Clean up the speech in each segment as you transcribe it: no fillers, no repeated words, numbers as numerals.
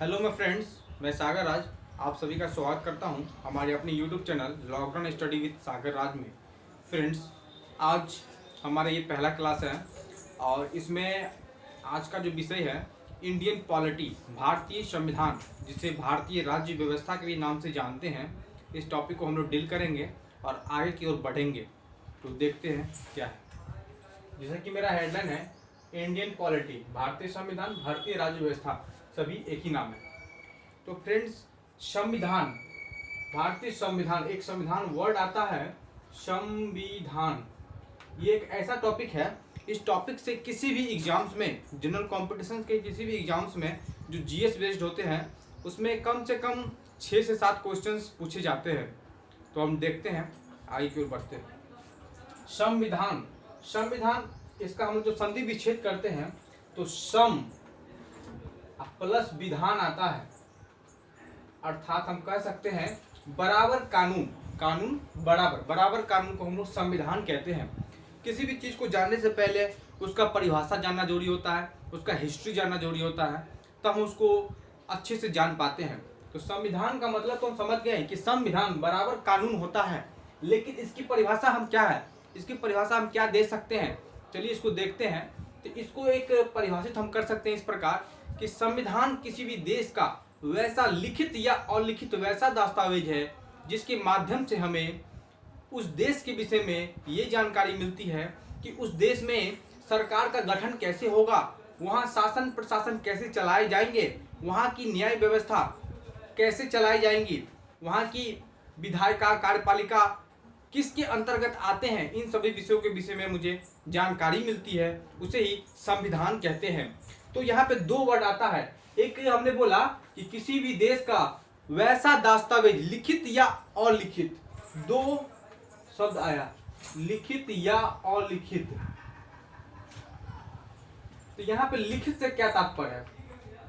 Hello मैं friends, मैं सागर राज आप सभी का स्वागत करता हूं हमारे अपने YouTube channel lockdown study with Sagar Raj में। फ्रेंड्स, आज हमारा ये पहला क्लास है और इसमें आज का जो विषय है इंडियन पॉलिटी, भारतीय संविधान, जिसे भारतीय राज्य व्यवस्था के भी नाम से जानते हैं। इस टॉपिक को हम लोग डील करेंगे और आगे की ओर बढ़ेंगे। तो देखते हैं क्या है। जैसा कि मेरा हेडलाइन है इंडियन पॉलिटी, भारतीय संविधान, भारतीय राज्य व्यवस्था, सभी एक ही नाम है। तो फ्रेंड्स, संविधान, भारतीय संविधान, एक संविधान वर्ड आता है संविधान। ये एक ऐसा टॉपिक है, इस टॉपिक से किसी भी एग्जाम्स में, जनरल कॉम्पिटिशन के किसी भी एग्जाम्स में जो जीएस बेस्ड होते हैं उसमें कम से कम 6 से 7 क्वेश्चंस पूछे जाते हैं। तो हम देखते हैं, आगे की ओर बढ़ते हैं। संविधान, संविधान इसका हम जो संधि विच्छेद करते हैं तो सम प्लस विधान आता है, अर्थात हम कह सकते हैं बराबर कानून, कानून बराबर, बराबर कानून को हम लोग संविधान कहते हैं। किसी भी चीज़ को जानने से पहले उसका परिभाषा जानना जरूरी होता है, उसका हिस्ट्री जानना जरूरी होता है, तब हम उसको अच्छे से जान पाते हैं। तो संविधान का मतलब तो हम समझ गए हैं कि संविधान बराबर कानून होता है, लेकिन इसकी परिभाषा हम क्या है, इसकी परिभाषा हम क्या दे सकते हैं, चलिए इसको देखते हैं। तो इसको एक परिभाषित हम कर सकते हैं इस प्रकार कि संविधान किसी भी देश का वैसा लिखित या अलिखित वैसा दस्तावेज है जिसके माध्यम से हमें उस देश के विषय में ये जानकारी मिलती है कि उस देश में सरकार का गठन कैसे होगा, वहाँ शासन प्रशासन कैसे चलाए जाएंगे, वहाँ की न्याय व्यवस्था कैसे चलाई जाएंगी, वहाँ की विधायिका कार्यपालिका किसके अंतर्गत आते हैं, इन सभी विषयों के विषय में मुझे जानकारी मिलती है, उसे ही संविधान कहते हैं। तो यहाँ पे दो वर्ड आता है, एक हमने बोला कि किसी भी देश का वैसा दस्तावेज, लिखित या अलिखित, दो शब्द आया, लिखित या अलिखित। तो यहाँ पे लिखित से क्या तात्पर्य है?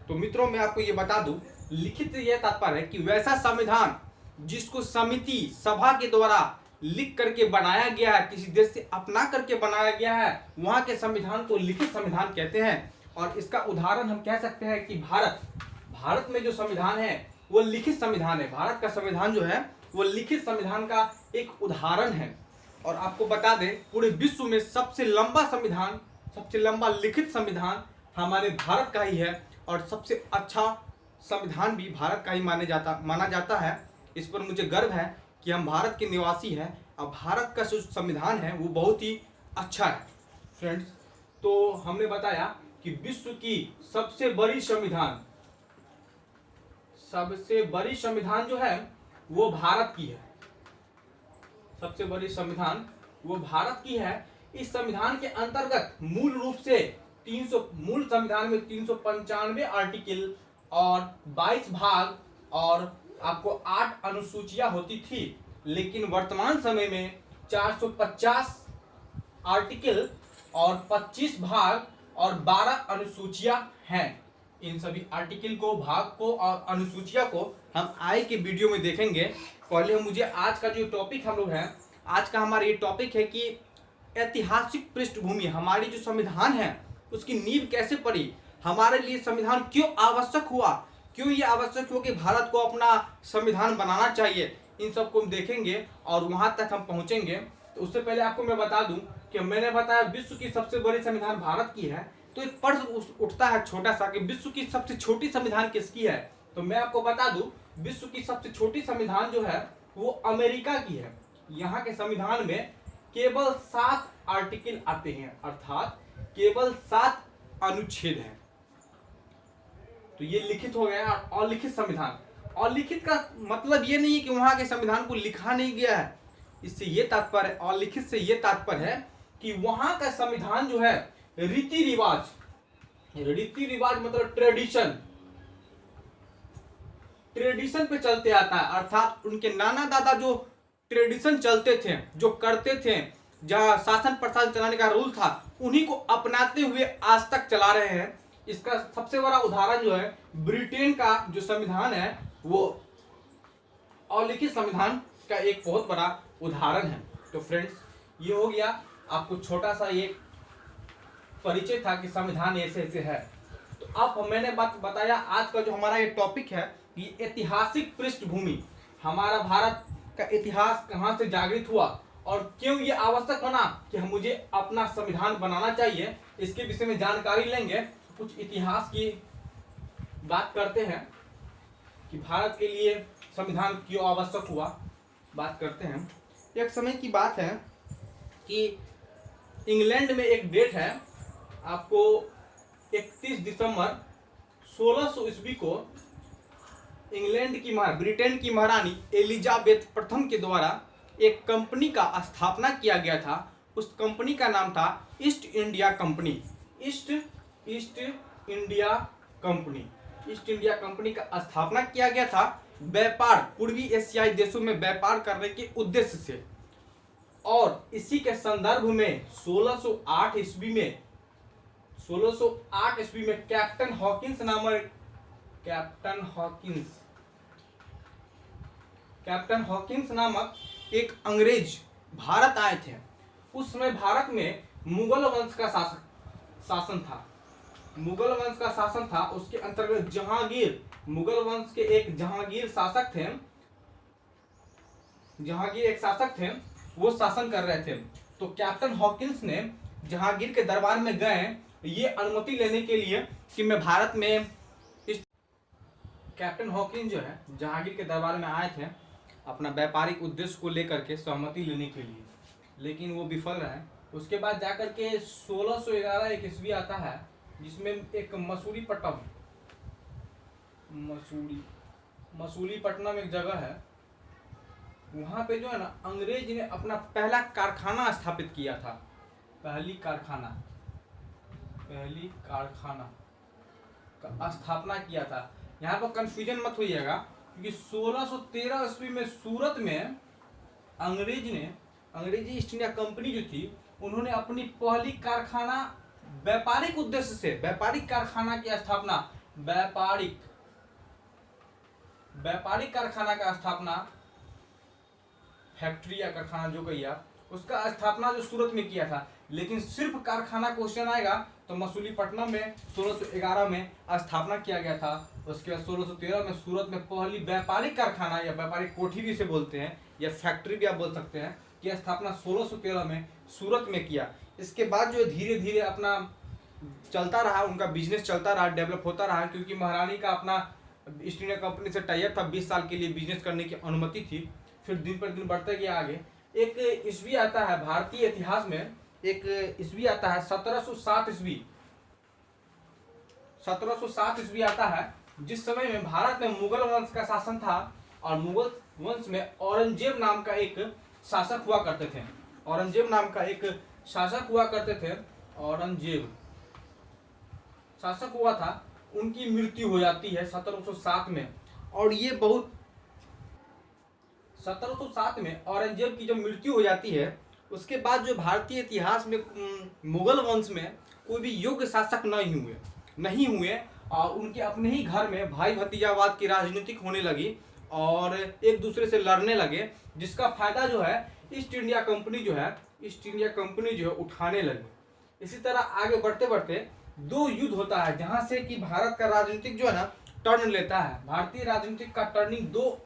तो मित्रों मैं आपको ये बता दूं, लिखित से यह तात्पर्य है कि वैसा संविधान जिसको समिति सभा के द्वारा लिख करके बनाया गया है, किसी देश से अपना करके बनाया गया है, वहां के संविधान को लिखित संविधान कहते हैं। और इसका उदाहरण हम कह सकते हैं कि भारत में जो संविधान है वो लिखित संविधान है। भारत का संविधान जो है वो लिखित संविधान का एक उदाहरण है। और आपको बता दें, पूरे विश्व में सबसे लंबा संविधान, सबसे लंबा लिखित संविधान हमारे भारत का ही है, और सबसे अच्छा संविधान भी भारत का ही माना जाता है। इस पर मुझे गर्व है कि हम भारत के निवासी हैं और भारत का जो संविधान है वो बहुत ही अच्छा है। फ्रेंड्स, तो हमने बताया कि विश्व की सबसे बड़ी संविधान जो है वो भारत की है। सबसे बड़ी संविधान वो भारत की है। इस संविधान के अंतर्गत मूल रूप से मूल संविधान में 395 आर्टिकल और 22 भाग और आपको 8 अनुसूचियां होती थी, लेकिन वर्तमान समय में 450 आर्टिकल और 25 भाग और 12 अनुसूचियां हैं। इन सभी आर्टिकल को, भाग को और अनुसूचिया को हम आगे के वीडियो में देखेंगे। पहले मुझे आज का जो टॉपिक हम लोग है, आज का हमारा ये टॉपिक है कि ऐतिहासिक पृष्ठभूमि, हमारी जो संविधान है उसकी नींव कैसे पड़ी, हमारे लिए संविधान क्यों आवश्यक हुआ, क्यों ये आवश्यक हुआ कि भारत को अपना संविधान बनाना चाहिए, इन सबको हम देखेंगे और वहाँ तक हम पहुँचेंगे। तो उससे पहले आपको मैं बता दूं कि मैंने बताया विश्व की सबसे बड़ी संविधान भारत की है, तो एक प्रश्न उठता है छोटा सा कि विश्व की सबसे छोटी संविधान किसकी है। तो मैं आपको बता दूं, विश्व की सबसे छोटी संविधान जो है वो अमेरिका की है। यहाँ के संविधान में केवल 7 आर्टिकल आते हैं, अर्थात केवल 7 अनुच्छेद हैं। तो ये लिखित हो गया। अलिखित संविधान, अलिखित का मतलब ये नहीं है कि वहां के संविधान को लिखा नहीं गया है, इससे ये तात्पर्य, अलिखित से ये तात्पर्य है कि वहां का संविधान जो है रीति रिवाज मतलब ट्रेडिशन पे चलते आता है, अर्थात उनके नाना दादा जो ट्रेडिशन चलते थे, जो करते थे, जहां शासन प्रशासन चलाने का रूल था, उन्हीं को अपनाते हुए आज तक चला रहे हैं। इसका सबसे बड़ा उदाहरण जो है ब्रिटेन का जो संविधान है वो अलिखित संविधान का एक बहुत बड़ा उदाहरण है। तो फ्रेंड्स, ये हो गया आपको छोटा सा ये परिचय था कि संविधान ऐसे ऐसे है। तो अब मैंने बात बताया, आज का जो हमारा ये टॉपिक है ये ऐतिहासिक पृष्ठभूमि, हमारा भारत का इतिहास कहाँ से जागृत हुआ और क्यों ये आवश्यक बना कि हम मुझे अपना संविधान बनाना चाहिए, इसके विषय में जानकारी लेंगे। कुछ इतिहास की बात करते हैं कि भारत के लिए संविधान क्यों आवश्यक हुआ, बात करते हैं। एक समय की बात है कि इंग्लैंड में एक डेट है, आपको 31 दिसंबर 1600 ईस्वी को इंग्लैंड की ब्रिटेन की महारानी एलिजाबेथ प्रथम के द्वारा एक कंपनी का स्थापना किया गया था। उस कंपनी का नाम था east India company. East India company का स्थापना किया गया था व्यापार, पूर्वी एशियाई देशों में व्यापार करने के उद्देश्य से। और इसी के संदर्भ में 1608 ईस्वी में कैप्टन हॉकिंस नामक एक अंग्रेज भारत आए थे। उस समय भारत में मुगल वंश का शासन था। उसके अंतर्गत जहांगीर, मुगल वंश के एक जहांगीर एक शासक थे, वो शासन कर रहे थे। तो कैप्टन हॉकिंस ने जहांगीर के दरबार में गए ये अनुमति लेने के लिए कि मैं भारत में, कैप्टन हॉकिंस जो है जहांगीर के दरबार में आए थे अपना व्यापारिक उद्देश्य को लेकर के सहमति लेने के लिए, लेकिन वो विफल रहे। उसके बाद जाकर के 1611 एक ईस्वी आता है जिसमें एक मसूलीपट्टनम एक जगह है, वहां पे जो है ना अंग्रेज ने अपना पहला कारखाना स्थापित किया था। पहली कारखाना का स्थापना किया था। यहाँ पर कंफ्यूजन मत होइएगा क्योंकि 1613 ईस्वी में सूरत में अंग्रेजी ईस्ट इंडिया कंपनी जो थी, उन्होंने अपनी पहली कारखाना व्यापारिक उद्देश्य से, व्यापारिक कारखाना की स्थापना, व्यापारिक कारखाना का स्थापना, फैक्ट्री या कारखाना जो कहिए आप, उसका स्थापना जो सूरत में किया था। लेकिन सिर्फ कारखाना क्वेश्चन आएगा तो मसूलीपट्टनम में 1611 में स्थापना किया गया था। उसके बाद 1613 में सूरत में पहली व्यापारिक कारखाना या व्यापारिक कोठी भी इसे बोलते हैं या फैक्ट्री भी आप बोल सकते हैं, की स्थापना 1613 में सूरत में किया। इसके बाद जो धीरे धीरे अपना चलता रहा, उनका बिजनेस चलता रहा, डेवलप होता रहा, क्योंकि महारानी का अपना ईस्ट इंडिया कंपनी से टाइप था, 20 साल के लिए बिजनेस करने की अनुमति थी। फिर दिन पर दिन बढ़ते गया आगे। एक ईस्वी आता है भारतीय इतिहास में, एक ईस्वी आता है 1707 ईस्वी आता है, जिस समय में भारत में मुगल वंश का शासन था। और मुगल वंश में औरंगजेब नाम का एक शासक हुआ करते थे। औरंगजेब शासक हुआ था, उनकी मृत्यु हो जाती है 1707 में। और ये 1707 में औरंगजेब की जब मृत्यु हो जाती है, उसके बाद जो भारतीय इतिहास में मुगल वंश में कोई भी योग्य शासक नहीं हुए और उनके अपने ही घर में भाई भतीजावाद की राजनीतिक होने लगी और एक दूसरे से लड़ने लगे, जिसका फायदा जो है ईस्ट इंडिया कंपनी जो है उठाने लगी। इसी तरह आगे बढ़ते बढ़ते 2 युद्ध होता है, जहां से कि भारत का राजनीतिक जो है ना टर्न लेता है। भारतीय राजनीतिक का टर्निंग 2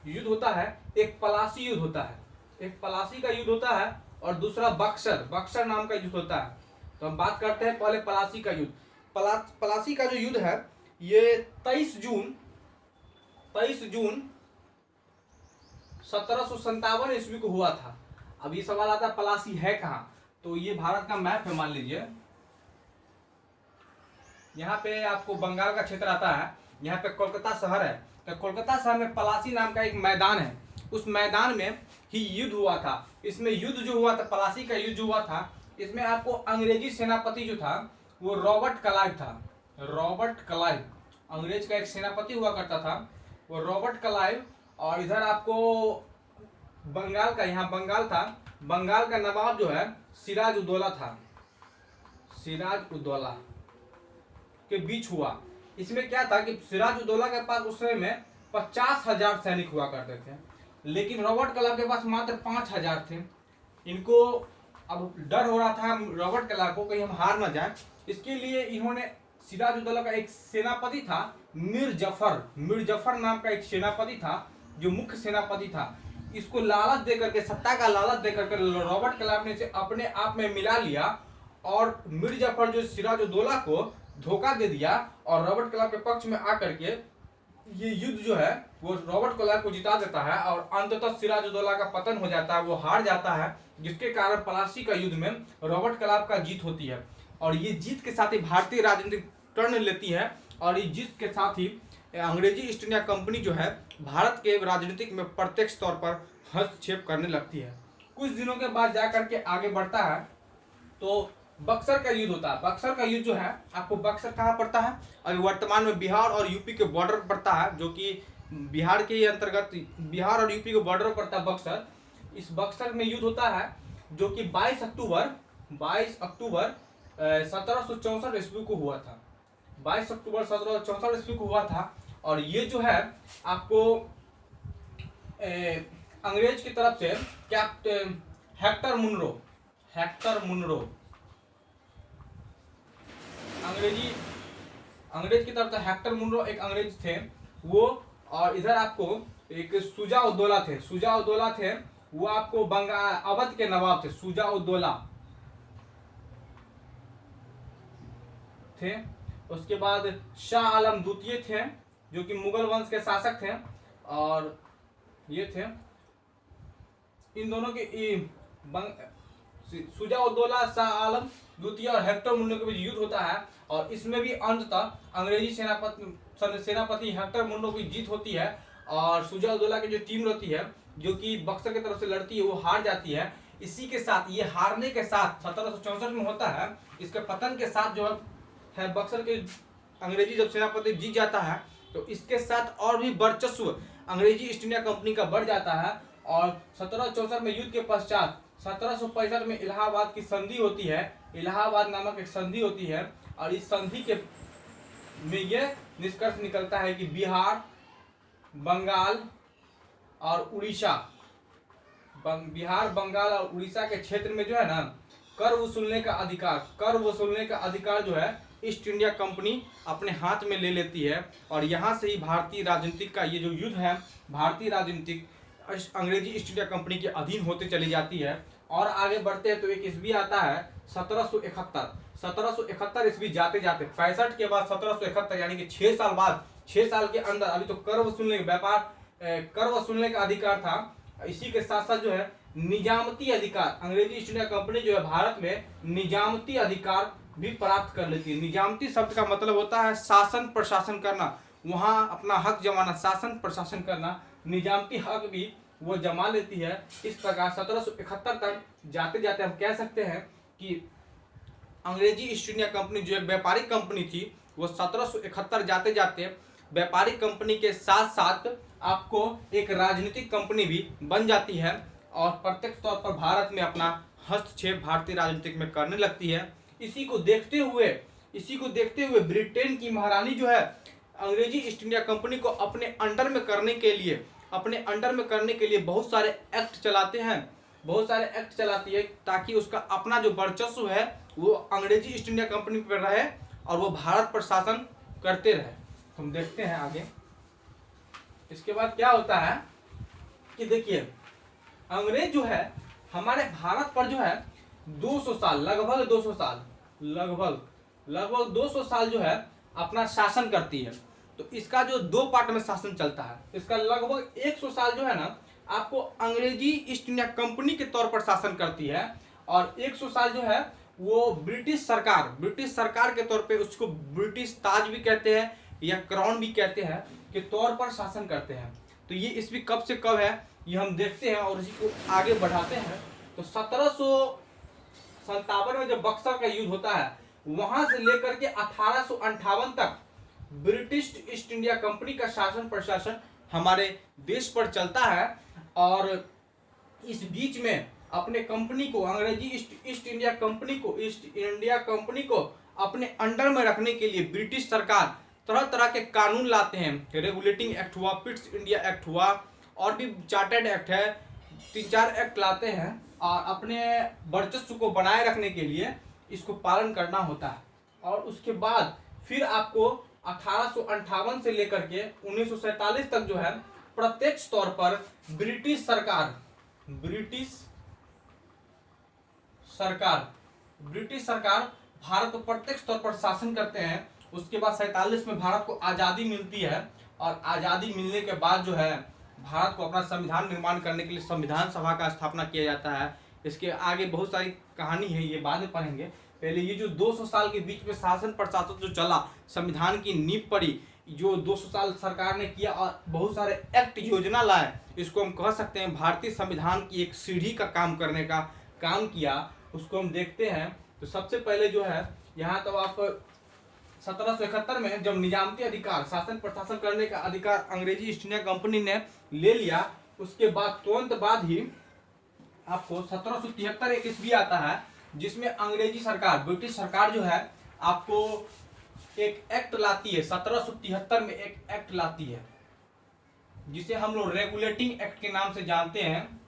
युद्ध होता है। एक पलासी युद्ध होता है, एक पलासी का युद्ध होता है और दूसरा बक्सर नाम का युद्ध होता है। तो हम बात करते हैं पहले पलासी का युद्ध। पलासी का जो युद्ध है ये 23 जून 1757 ईस्वी को हुआ था। अब ये सवाल आता है पलासी है कहाँ, तो ये भारत का मैप है, मान लीजिए यहाँ पे आपको बंगाल का क्षेत्र आता है, यहाँ पे कोलकाता शहर है। तो कोलकाता शहर में पलासी नाम का एक मैदान है, उस मैदान में ही युद्ध हुआ था। इसमें युद्ध जो हुआ था, पलासी का युद्ध जो हुआ था, इसमें आपको अंग्रेजी सेनापति जो था वो रॉबर्ट क्लाइव अंग्रेज का एक सेनापति हुआ करता था, वो रॉबर्ट क्लाइव। और इधर आपको बंगाल का, यहाँ बंगाल था, बंगाल का नवाब जो है सिराज उद्दौला था, सिराज उद्दौला के बीच हुआ। इसमें क्या था कि सिराज उद्दौला के पास उस समय में 50,000 सैनिक हुआ करते थे, लेकिन रॉबर्ट क्लाइव के पास मात्र 5,000 थे। इनको अब डर हो रहा था रॉबर्ट क्लाइव को कहीं हम हार ना जाए, इसके लिए इन्होंने सिराजुद्दौला का एक सेनापति था, मीर जफर नाम का एक सेनापति था, जो मुख्य सेनापति था। इसको लालच देकर के, सत्ता का लालच देकर के रॉबर्ट क्लाइव ने इसे अपने आप में मिला लिया और मीर जफर जो सिराजुद्दौला को धोखा दे दिया और रॉबर्ट क्लाइव के पक्ष में आकर के ये युद्ध जो है वो रॉबर्ट क्लाइव को जिता देता है और अंततः सिराजुद्दौला का पतन हो जाता है, वो हार जाता है, जिसके कारण प्लासी का युद्ध में रॉबर्ट क्लाइव का जीत होती है। और ये जीत के साथ ही भारतीय राजनीति टर्न लेती है और ये जीत के साथ ही अंग्रेजी ईस्ट इंडिया कंपनी जो है भारत के राजनीतिक में प्रत्यक्ष तौर पर हस्तक्षेप करने लगती है। कुछ दिनों के बाद जाकर के आगे बढ़ता है तो बक्सर का युद्ध होता है। बक्सर का युद्ध जो है, आपको बक्सर कहाँ पड़ता है, अभी वर्तमान में बिहार और यूपी के बॉर्डर पर पड़ता है, जो कि बिहार के अंतर्गत बिहार और यूपी के बॉर्डर पर पड़ता है बक्सर। इस बक्सर में युद्ध होता है जो कि 22 अक्टूबर 1764 ईस्वी को हुआ था। 22 अक्टूबर 1764 ईस्वी को हुआ था। और ये जो है आपको अंग्रेज की तरफ से कैप्टन हेक्टर मुनरो अंग्रेज की तरफ से हेक्टर मुनरो एक अंग्रेज थे वो। और इधर आपको एक शुजा-उद-दौला थे, वो आपको बंगाल अवध के नवाब थे, शुजा-उद-दौला थे। उसके बाद शाह आलम द्वितीय थे, जो कि मुगल वंश के शासक थे। और ये थे इन दोनों के शुजा-उद-दौला, शाह आलम द्वितीय और हेक्टर मुनरो के बीच युद्ध होता है और इसमें भी अंततः अंग्रेजी सेनापति हेक्टर मुनरो की जीत होती है और शुजा-उद-दौला की जो टीम रहती है जो कि बक्सर की तरफ से लड़ती है वो हार जाती है। इसी के साथ, ये हारने के साथ 1764 में होता है, इसके पतन के साथ जो है बक्सर के अंग्रेजी जब सेनापति जीत जाता है तो इसके साथ और भी वर्चस्व अंग्रेजी ईस्ट इंडिया कंपनी का बढ़ जाता है। और 1764 में युद्ध के पश्चात 1765 में इलाहाबाद की संधि होती है, इलाहाबाद नामक एक संधि होती है। और इस संधि के में यह निष्कर्ष निकलता है कि बिहार, बंगाल और उड़ीसा, के क्षेत्र में जो है ना कर वसूलने का अधिकार जो है ईस्ट इंडिया कंपनी अपने हाथ में ले लेती है। और यहाँ से ही भारतीय राजनीतिक का ये जो युद्ध है, भारतीय राजनीतिक अंग्रेजी ईस्ट इंडिया कंपनी के अधीन होते चली जाती है। और आगे बढ़ते हैं तो एक ईस्वी आता है 1771 ईस्वी जाते 65 के बाद 1771 यानी कि 6 साल बाद, 6 साल के अंदर अभी तो कर वसूलने का अधिकार था। इसी के साथ साथ जो है निजामती अधिकार, अंग्रेजी ईस्ट इंडिया कंपनी जो है भारत में निजामती अधिकार भी प्राप्त कर लेती है। निजामती शब्द का मतलब होता है शासन प्रशासन करना, वहाँ अपना हक जमाना, शासन प्रशासन करना, निजामती हक भी वो जमा लेती है। इस प्रकार 1771 तक जाते हम कह सकते हैं कि अंग्रेजी ईस्ट इंडिया कंपनी जो एक व्यापारिक कंपनी थी वो 1771 जाते व्यापारिक कंपनी के साथ साथ आपको एक राजनीतिक कंपनी भी बन जाती है और प्रत्यक्ष तौर पर भारत में अपना हस्तक्षेप भारतीय राजनीतिक में करने लगती है। इसी को देखते हुए ब्रिटेन की महारानी जो है अंग्रेजी ईस्ट इंडिया कंपनी को अपने अंडर में करने के लिए बहुत सारे एक्ट चलाती है ताकि उसका अपना जो वर्चस्व है वो अंग्रेजी ईस्ट इंडिया कंपनी पर रहे और वो भारत पर शासन करते रहे। हम देखते हैं आगे। इसके बाद क्या होता है कि देखिए, अंग्रेज जो है हमारे भारत पर जो है 200 साल, लगभग 200 साल जो है अपना शासन करती है। तो इसका जो 2 पार्ट में शासन चलता है, इसका लगभग 100 साल जो है ना आपको अंग्रेजी ईस्ट इंडिया कंपनी के तौर पर शासन करती है और 100 साल जो है वो ब्रिटिश सरकार के तौर पे, उसको ब्रिटिश ताज भी कहते हैं या क्राउन भी कहते हैं, के तौर पर शासन करते हैं। तो ये ईस्वी कब से कब है ये हम देखते हैं और इसी को आगे बढ़ाते हैं। तो 1757 में जब बक्सर का युद्ध होता है वहां से लेकर के 1858 तक ब्रिटिश ईस्ट इंडिया कंपनी का शासन प्रशासन हमारे देश पर चलता है। और इस बीच में अपने कंपनी को, अंग्रेजी ईस्ट इंडिया कंपनी को अपने अंडर में रखने के लिए ब्रिटिश सरकार तरह तरह के कानून लाते हैं। रेगुलेटिंग एक्ट हुआ, पिट्स इंडिया एक्ट हुआ और भी चार्टर्ड एक्ट है, 3-4 एक्ट लाते हैं और अपने वर्चस्व को बनाए रखने के लिए इसको पालन करना होता है। और उसके बाद फिर आपको 1858 से लेकर के 1947 तक जो है प्रत्यक्ष तौर पर ब्रिटिश सरकार भारत को प्रत्यक्ष तौर पर शासन करते हैं। उसके बाद 47 में भारत को आज़ादी मिलती है और आज़ादी मिलने के बाद जो है भारत को अपना संविधान निर्माण करने के लिए संविधान सभा का स्थापना किया जाता है। इसके आगे बहुत सारी कहानी है, ये बाद में पढ़ेंगे। पहले ये जो 200 साल के बीच में शासन प्रशासन जो चला, संविधान की नींव पड़ी, जो 200 साल सरकार ने किया और बहुत सारे एक्ट योजना लाए, इसको हम कह सकते हैं भारतीय संविधान की एक सीढ़ी का काम करने का काम किया। उसको हम देखते हैं। तो सबसे पहले जो है यहाँ तो आप 1771 में जब निजामती अधिकार शासन प्रशासन करने का अधिकार अंग्रेजी ईस्ट इंडिया कंपनी ने ले लिया, उसके बाद तुरंत बाद ही आपको 1773 एक ईस्वी आता है जिसमें अंग्रेजी सरकार ब्रिटिश सरकार जो है आपको एक एक्ट लाती है। 1773 में एक एक्ट लाती है जिसे हम लोग रेगुलेटिंग एक्ट के नाम से जानते हैं।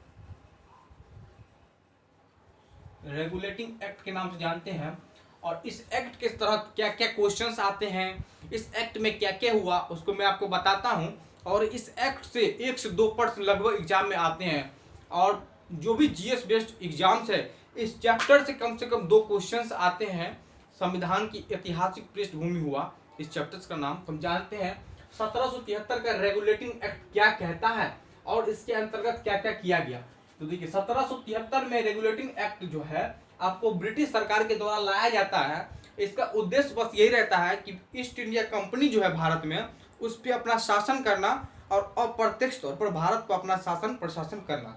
रेगुलेटिंग एक्ट के नाम से जानते हैं। और इस एक्ट के तहत क्या क्या क्वेश्चंस आते हैं, इस एक्ट में क्या क्या हुआ, उसको मैं आपको बताता हूं। और इस एक्ट से 1 से 2 प्रश्न लगभग एग्जाम में आते हैं। और जो भी जीएस बेस्ड एग्जाम्स है, इस चैप्टर से कम 2 क्वेश्चंस आते हैं। संविधान की ऐतिहासिक पृष्ठभूमि हुआ इस चैप्टर का नाम। हम जानते हैं 1773 का रेगुलेटिंग एक्ट क्या कहता है और इसके अंतर्गत क्या क्या किया गया। तो देखिए 1773 में रेगुलेटिंग एक्ट जो है आपको ब्रिटिश सरकार के द्वारा लाया जाता है। इसका उद्देश्य बस यही रहता है कि ईस्ट इंडिया कंपनी जो है भारत में, उस पर अपना शासन करना और अप्रत्यक्ष तौर पर भारत पर अपना शासन प्रशासन करना।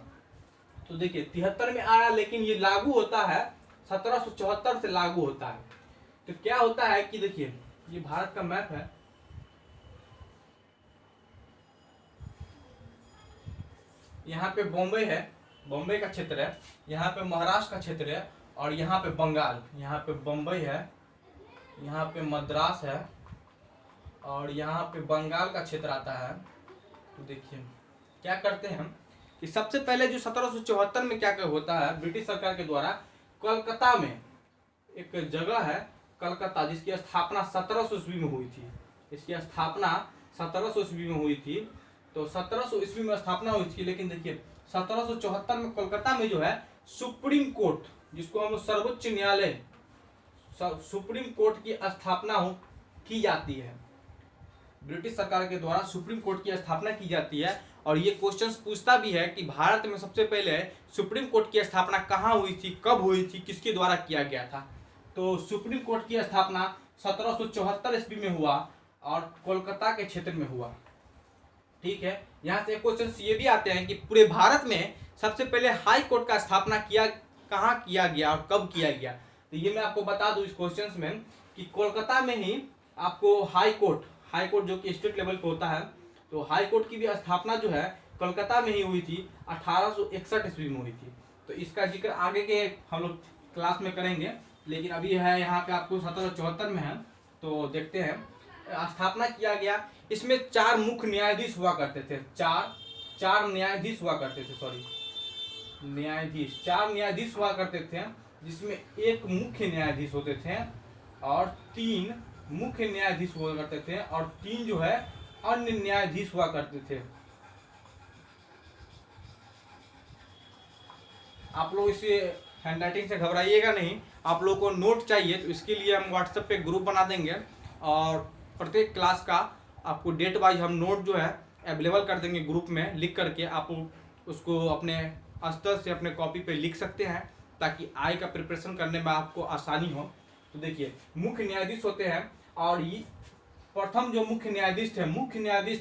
तो देखिए 73 में आया, लेकिन ये लागू होता है 1774 से लागू होता है। तो क्या होता है कि देखिए ये भारत का मैप है। यहाँ पे बॉम्बे है, बॉम्बे का क्षेत्र है। यहाँ पे महाराष्ट्र का क्षेत्र है और यहाँ पे बंगाल, यहाँ पे बम्बई है, यहाँ पे मद्रास है और यहाँ पे बंगाल का क्षेत्र आता है। तो देखिए क्या करते हैं हम कि सबसे पहले जो 1774 में क्या होता है, ब्रिटिश सरकार के द्वारा कलकत्ता में एक जगह है कलकत्ता, जिसकी स्थापना 1700 ईस्वी में हुई थी। इसकी स्थापना 1700 ईस्वी में हुई थी। तो 1700 ईस्वी में स्थापना हुई थी, लेकिन देखिए 1774 में कोलकाता में जो है सुप्रीम कोर्ट, जिसको हम सर्वोच्च न्यायालय, सुप्रीम कोर्ट की स्थापना की जाती है। ब्रिटिश सरकार के द्वारा सुप्रीम कोर्ट की स्थापना की जाती है। और ये क्वेश्चंस पूछता भी है कि भारत में सबसे पहले सुप्रीम कोर्ट की स्थापना कहाँ हुई थी, कब हुई थी, किसके द्वारा किया गया था। तो सुप्रीम कोर्ट की स्थापना 1774 ईस्वी में हुआ और कोलकाता के क्षेत्र में हुआ। ठीक है, यहाँ से क्वेश्चन ये भी आते हैं कि पूरे भारत में सबसे पहले हाई कोर्ट का स्थापना कहाँ किया गया और कब किया गया। तो ये मैं आपको बता दूं इस क्वेश्चंस में कि कोलकाता में ही आपको हाई कोर्ट जो कि स्टेट लेवल पे होता है, तो हाई कोर्ट की भी स्थापना जो है कोलकाता में ही हुई थी, 1861 ईस्वी में हुई थी। तो इसका जिक्र आगे के हम लोग क्लास में करेंगे, लेकिन अभी है यहाँ पे आपको 1774 में है। तो देखते हैं स्थापना किया गया। इसमें 4 मुख्य न्यायाधीश हुआ करते थे, चार न्यायाधीश हुआ करते थे, चार न्यायाधीश हुआ करते थे, जिसमें एक मुख्य न्यायाधीश होते थे और 3 मुख्य न्यायाधीश हुआ करते थे और 3 जो है अन्य न्यायाधीश हुआ करते थे। आप लोग इसे हैंडराइटिंग से घबराइएगा नहीं। आप लोगों को नोट चाहिए तो इसके लिए हम व्हाट्सएप पे ग्रुप बना देंगे और प्रत्येक क्लास का आपको डेट वाइज हम नोट जो है अवेलेबल कर देंगे ग्रुप में लिख करके। आप उसको अपने स्तर से अपने कॉपी पे लिख सकते हैं ताकि आई का प्रिपरेशन करने में आपको आसानी हो। तो देखिए मुख्य न्यायाधीश होते हैं और ये प्रथम जो मुख्य न्यायाधीश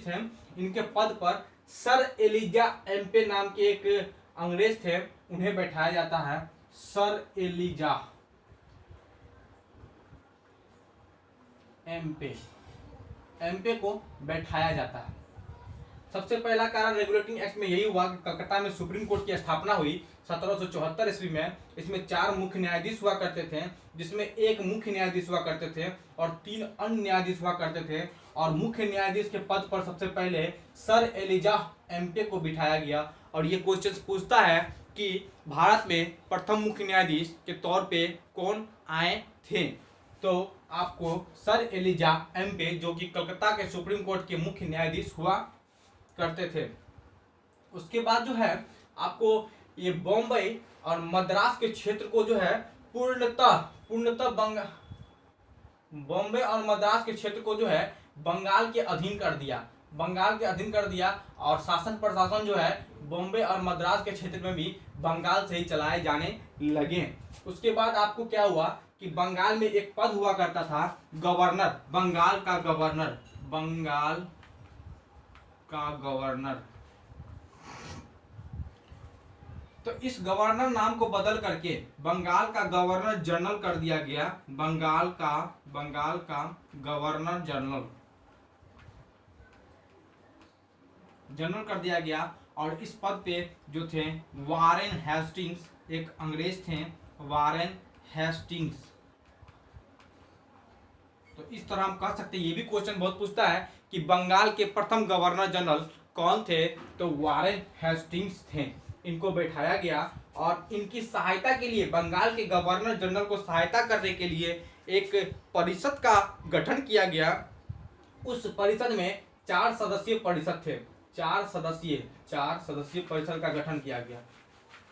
थे इनके पद पर सर एलिजा एम्पे नाम के एक अंग्रेज थे, उन्हें बैठाया जाता है। सर एलिजा एम्पे को बैठाया जाता है। सबसे पहला कारण रेगुलेटिंग एक्ट में यही हुआ कि कलकत्ता में सुप्रीम कोर्ट की स्थापना हुई 1774 ईस्वी में। इसमें 4 मुख्य न्यायाधीश हुआ करते थे, जिसमें एक मुख्य न्यायाधीश हुआ करते थे और 3 अन्य न्यायाधीश हुआ करते थे। और मुख्य न्यायाधीश के पद पर सबसे पहले सर एलिजा एम्पे को बिठाया गया। और ये क्वेश्चन पूछता है कि भारत में प्रथम मुख्य न्यायाधीश के तौर पे कौन आए थे। तो आपको सर एलिजा एम्पे जो कि कलकत्ता के सुप्रीम कोर्ट के मुख्य न्यायाधीश हुआ करते थे। उसके बाद जो है आपको ये बॉम्बे और मद्रास के क्षेत्र को जो है पूर्णतः बॉम्बे और मद्रास के क्षेत्र को जो है बंगाल के अधीन कर दिया और शासन प्रशासन जो है बॉम्बे और मद्रास के क्षेत्र में भी बंगाल से ही चलाए जाने लगे। उसके बाद आपको क्या हुआ कि बंगाल में एक पद हुआ करता था गवर्नर, बंगाल का गवर्नर। तो इस गवर्नर नाम को बदल करके बंगाल का गवर्नर जनरल कर दिया गया, बंगाल का गवर्नर जनरल कर दिया गया। और इस पद पे जो थे वारेन हेस्टिंग्स, एक अंग्रेज थे, वारेन हेस्टिंग्स। तो इस तरह हम कह सकते हैं, ये भी क्वेश्चन बहुत पूछता है कि बंगाल के प्रथम गवर्नर जनरल कौन थे, तो वारेन हेस्टिंग्स थे। इनको बैठाया गया और इनकी सहायता के लिए, बंगाल के गवर्नर जनरल को सहायता करने के लिए एक परिषद का गठन किया गया। उस परिषद में 4 सदस्यीय परिषद थे, 4 सदस्यीय परिषद का गठन किया गया।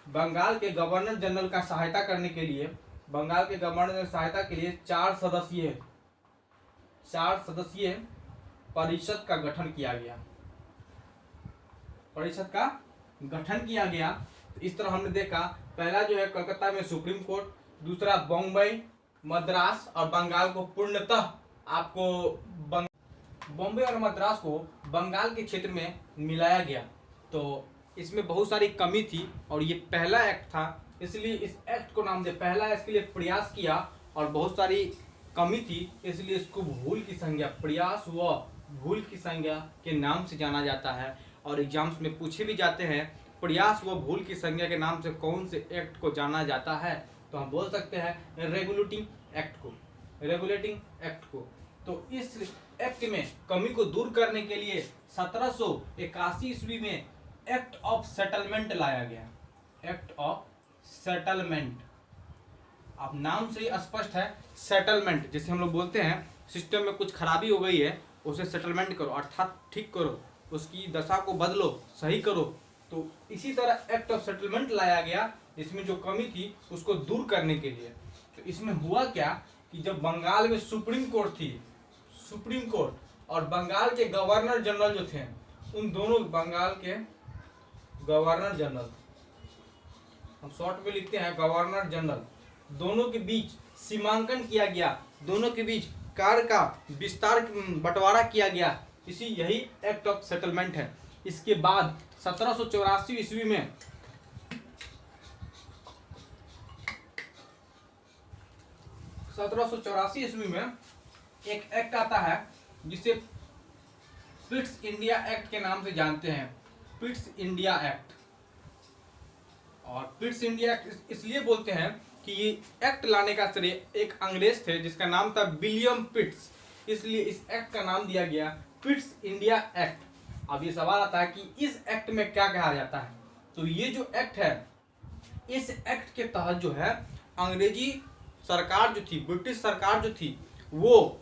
बंगाल के गवर्नर जनरल का सहायता करने के लिए, बंगाल के गवर्नर की सहायता के लिए 4 सदस्यीय परिषद का गठन किया गया। तो इस तरह हमने देखा, पहला जो है कलकत्ता में सुप्रीम कोर्ट, दूसरा बॉम्बे, मद्रास और बंगाल को पूर्णतः आपको बॉम्बे और मद्रास को बंगाल के क्षेत्र में मिलाया गया। तो इसमें बहुत सारी कमी थी और ये पहला एक्ट था, इसलिए इस एक्ट को नाम दे, पहला इसके लिए प्रयास किया और बहुत सारी कमी थी, इसलिए इसको भूल की संज्ञा, प्रयास व भूल की संज्ञा के नाम से जाना जाता है। और एग्जाम्स में पूछे भी जाते हैं प्रयास व भूल की संज्ञा के नाम से कौन से एक्ट को जाना जाता है, तो हम बोल सकते हैं रेगुलेटिंग एक्ट को। तो इस एक्ट में कमी को दूर करने के लिए 1781 ईस्वी में एक्ट ऑफ सेटलमेंट लाया गया, एक्ट ऑफ सेटलमेंट। अब नाम से ही स्पष्ट है, सेटलमेंट, जैसे हम लोग बोलते हैं सिस्टम में कुछ खराबी हो गई है, उसे सेटलमेंट करो, अर्थात ठीक करो, उसकी दशा को बदलो, सही करो। तो इसी तरह एक्ट ऑफ सेटलमेंट लाया गया, इसमें जो कमी थी उसको दूर करने के लिए। तो इसमें हुआ क्या कि जब बंगाल में सुप्रीम कोर्ट और बंगाल के गवर्नर जनरल जो थे, उन दोनों, बंगाल के गवर्नर जनरल, हम शॉर्ट में लिखते हैं गवर्नर जनरल, दोनों के बीच सीमांकन किया गया, दोनों के बीच कार्य का विस्तार, बंटवारा किया गया, यही एक्ट ऑफ सेटलमेंट है। इसके बाद 1784 ईस्वी में एक एक्ट आता है जिसे पिट्स इंडिया एक्ट के नाम से जानते हैं, पिट्स इंडिया एक्ट। और पिट्स इंडिया एक्ट इसलिए बोलते हैं कि ये एक्ट लाने का श्रेय एक अंग्रेज थे जिसका नाम था विलियम पिट्स, इसलिए इस एक्ट का नाम दिया गया पिट्स इंडिया एक्ट। अब ये सवाल आता है कि इस एक्ट में क्या कहा जाता है, तो ये जो एक्ट है, इस एक्ट के तहत जो है अंग्रेजी सरकार जो थी, ब्रिटिश सरकार जो थी, वो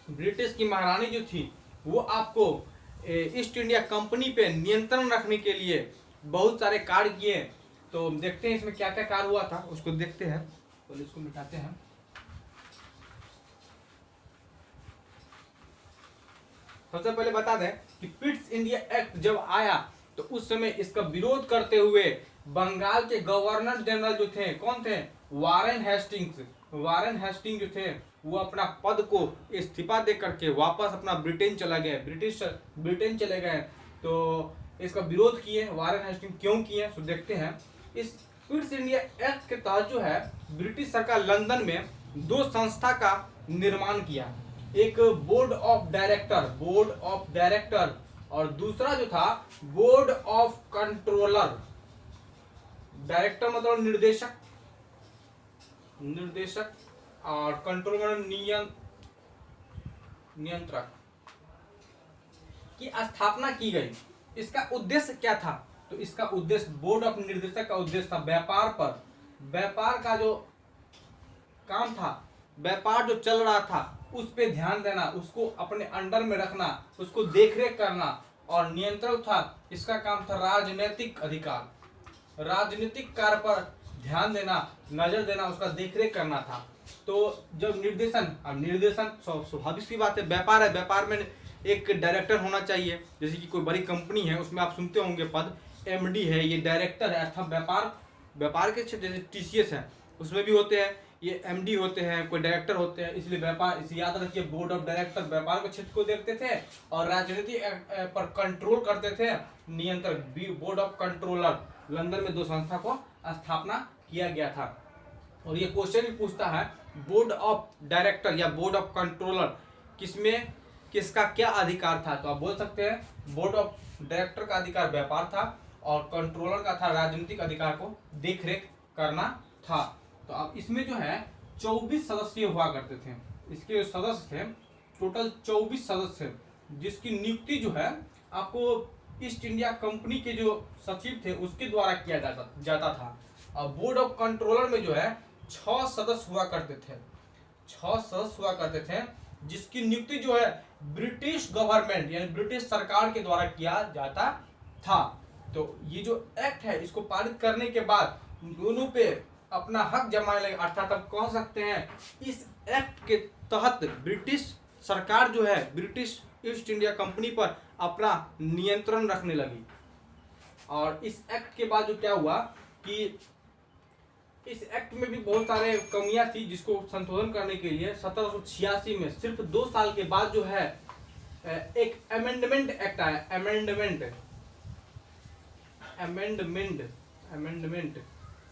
ब्रिटिश की महारानी जो थी, वो आपको ईस्ट इंडिया कंपनी पे नियंत्रण रखने के लिए बहुत सारे कार्य किए। तो देखते हैं इसमें क्या क्या कार्य हुआ था, उसको देखते हैं, तो इसको मिटाते हैं। सबसे पहले बता दें कि पिट्स इंडिया एक्ट जब आया तो उस समय इसका विरोध करते हुए बंगाल के गवर्नर जनरल जो थे, कौन थे, वारेन हेस्टिंग्स जो थे, वो अपना पद को इस्तीफा दे करके वापस अपना ब्रिटेन चले गए। तो इसका विरोध किए वारेन हेस्टिंग्स, क्यों किए तो देखते हैं। इस पिट्स इंडिया एक्ट के तहत जो है ब्रिटिश सरकार लंदन में 2 संस्था का निर्माण किया, एक बोर्ड ऑफ डायरेक्टर और दूसरा जो था बोर्ड ऑफ कंट्रोलर। डायरेक्टर मतलब निर्देशक और कंट्रोलर नियंत्रक की स्थापना की गई। इसका उद्देश्य क्या था, तो इसका उद्देश्य, बोर्ड ऑफ निर्देशक का उद्देश्य था व्यापार का जो काम था व्यापार जो चल रहा था उस पे ध्यान देना, उसको अपने अंडर में रखना, उसको देखरेख करना और नियंत्रण था। इसका काम था राजनीतिक अधिकार, राजनीतिक कार्य पर ध्यान देना, नजर देना, उसका देखरेख करना था। तो जब निर्देशन, अब निर्देशन स्वाभाविक सी बात है, व्यापार है, व्यापार में एक डायरेक्टर होना चाहिए। जैसे कि कोई बड़ी कंपनी है उसमें आप सुनते होंगे पद एमडी है, ये डायरेक्टर है, अर्थात व्यापार के क्षेत्र जैसे टीसीएस है उसमें भी होते हैं, ये एमडी होते हैं, कोई डायरेक्टर होते हैं। इसलिए व्यापार, इसे याद रखिए, बोर्ड ऑफ डायरेक्टर व्यापार के क्षेत्र को देखते थे और राजनीति पर कंट्रोल करते थे, नियंत्रण। बोर्ड ऑफ कंट्रोलर, लंदन में 2 संस्था को स्थापना किया गया था। और ये क्वेश्चन भी पूछता है बोर्ड ऑफ डायरेक्टर या बोर्ड ऑफ कंट्रोलर किसमें किसका क्या अधिकार था, तो आप बोल सकते हैं बोर्ड ऑफ डायरेक्टर का अधिकार व्यापार था और कंट्रोलर का था राजनीतिक अधिकार को देखरेख करना था। तो अब इसमें जो है 24 सदस्य हुआ करते थे। इसके जो सदस्य थे टोटल 24 सदस्य थे, जिसकी नियुक्ति जो है आपको ईस्ट इंडिया कंपनी के जो सचिव थे उसके द्वारा किया जाता था। और बोर्ड ऑफ कंट्रोलर में जो है 6 सदस्य हुआ करते थे, 6 सदस्य हुआ करते थे, जिसकी नियुक्ति जो है ब्रिटिश गवर्नमेंट यानी ब्रिटिश सरकार के द्वारा किया जाता था। तो ये जो एक्ट है इसको पारित करने के बाद दोनों पे अपना हक जमाने लगे, अर्थात आप कह सकते हैं इस एक्ट के तहत ब्रिटिश सरकार जो है ब्रिटिश ईस्ट इंडिया कंपनी पर अपना नियंत्रण रखने लगी। और इस एक्ट के बाद जो क्या हुआ कि इस एक्ट में भी बहुत सारे कमियां थी, जिसको संशोधन करने के लिए 1786 में सिर्फ 2 साल के बाद जो है एक अमेंडमेंट एक्ट आया। अमेंडमेंट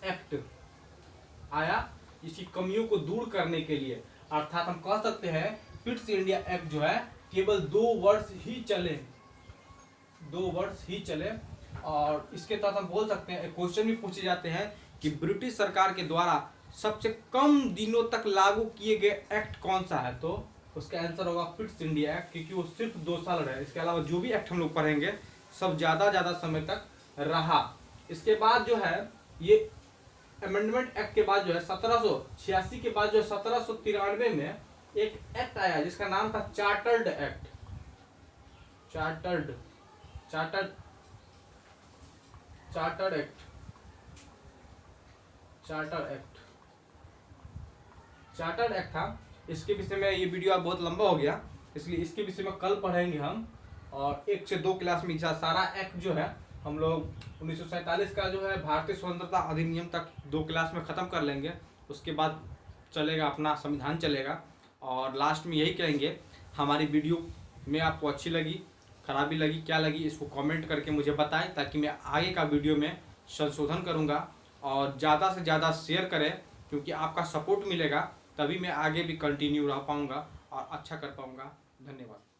एक्ट आया इसी कमियों को दूर करने के लिए। अर्थात हम कह सकते हैं फिट्स इंडिया एक्ट जो है केवल 2 वर्ष ही चले, 2 वर्ष ही चले। और इसके तहत हम बोल सकते हैं, क्वेश्चन भी पूछे जाते हैं कि ब्रिटिश सरकार के द्वारा सबसे कम दिनों तक लागू किए गए एक्ट कौन सा है, तो उसका आंसर होगा फिट्स इंडिया एक्ट, क्योंकि वो सिर्फ 2 साल रहे। इसके अलावा जो भी एक्ट हम लोग पढ़ेंगे सब ज्यादा समय तक रहा। इसके बाद जो है ये अमेंडमेंट एक्ट के बाद जो है 1786 के बाद जो है 1793 में एक एक्ट आया जिसका नाम था चार्टर्ड एक्ट। चार्टर्ड एक्ट था। इसके विषय में ये वीडियो बहुत लंबा हो गया, इसलिए इसके विषय में कल पढ़ेंगे हम। और 1 से 2 क्लास में सारा एक्ट जो है हम लोग 1947 का जो है भारतीय स्वतंत्रता अधिनियम तक 2 क्लास में ख़त्म कर लेंगे। उसके बाद चलेगा अपना संविधान चलेगा। और लास्ट में यही कहेंगे, हमारी वीडियो में आपको अच्छी लगी, खराबी लगी, क्या लगी, इसको कमेंट करके मुझे बताएं, ताकि मैं आगे का वीडियो में संशोधन करूंगा। और ज़्यादा से ज़्यादा शेयर करें, क्योंकि आपका सपोर्ट मिलेगा तभी मैं आगे भी कंटिन्यू रह पाऊंगा और अच्छा कर पाऊंगा। धन्यवाद।